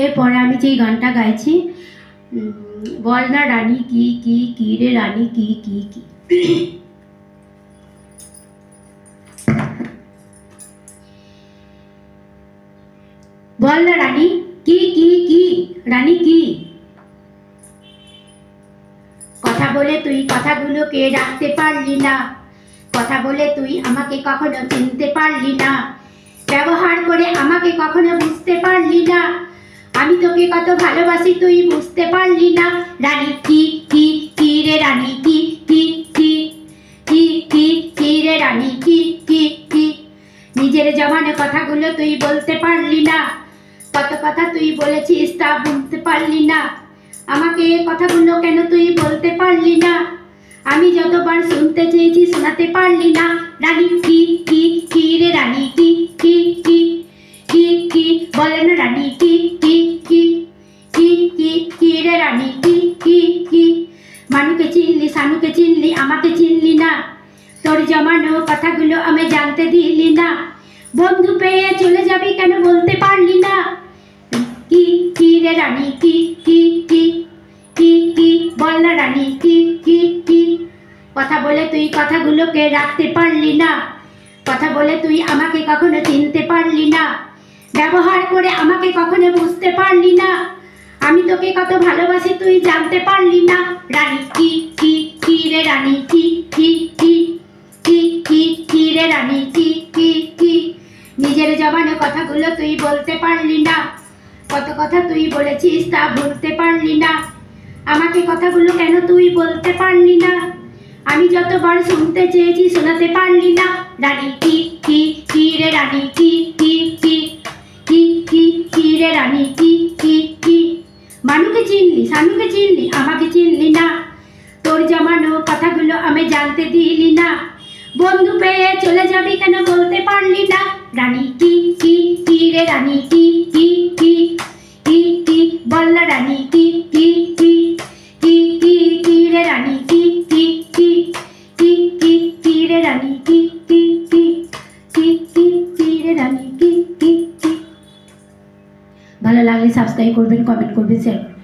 এরপরে আমি যেই গানটা গাইছি, বল না রানী কি কি কি রে রানী কি কি কি। বল না রানী কি কি কি রানী কি, কথা বলে তুই কথাগুলোকে রাখতে পারলি না, কথা বলে তুই আমাকে কখনো চিনতে পারলি না, ব্যবহার করে আমাকে কখনো বুঝতে পারলি না, আমি তোকে কত ভালোবাসি তুই বুঝতে পারলি না, রানী কি কি কি রে রানী কি কি কি কি কি কি রে রানী কি কি কি, নিজের জমানো কথাগুলো তুই বলতে পারলি না, কত কথা তুই বলেছিস তা বুঝতে পারলি না, আমাকে কথাগুলো কেন তুই বলতে পারলি না, আমি যতবার শুনতে চেয়েছি শোনাতে পারলি না, রানী কি কি কি রে রানী কি কি কি কি কি, বলে না রানী কি কি কি কি কি কি রে রানী কি কি কি, মানুকে চিনলি সানুকে চিনলি আমাকে চিনলি না, তোর জমানো কথাগুলো আমি জানতে দিলি না, বন্ধু পেয়ে চলে যাবি কেন বলতে পারলি না, কি কি রে রানী কি কি কি কি কি, বল না রানী কি কি কি, কথা বলে তুই কথাগুলোকে রাখতে পারলি না, কথা বলে তুই আমাকে কখনো চিনতে পারলি না, ব্যবহার করে আমাকে কখনো বুঝতে পারলি না, আমি তোকে কত ভালোবাসি তুই জানতে পারলি না, রানী কি কি কি রে রানী কি কি কি কি কি কি রে রানী কি কি কি, নিজের জবানে কথাগুলো তুই বলতে পারলি না, কত কথা তুই বলেছিস তা ভুলতে পারলি না, আমাকে কথাগুলো কেন তুই বলতে পারলি না, আমি যতবার শুনতে চেয়েছি শোনাতে পারলি না, রানী কি কি কি রে রানী কি কি কি কি কি কি রে রানী কি কি কি, মানুকে চিনলি সানুকে চিনলি আমাকে চিনলি না, তোর জমানো কথাগুলো আমি জানতে দিলি না, বন্ধু পেয়ে চলে যাবি কেন বলতে পারলি না, রানী কি কি কি রে রানী কি কি কি কি কি, বল না রানী কি কি কি কি কি কি রে রানী কি কি কি কি কি কি রে রানী কি কি কি কি কি কি রে রানী কি কি কি। ভালো লাগলে সাবস্ক্রাইব করবেন, কমেন্ট করবেন, শেয়ার করবেন।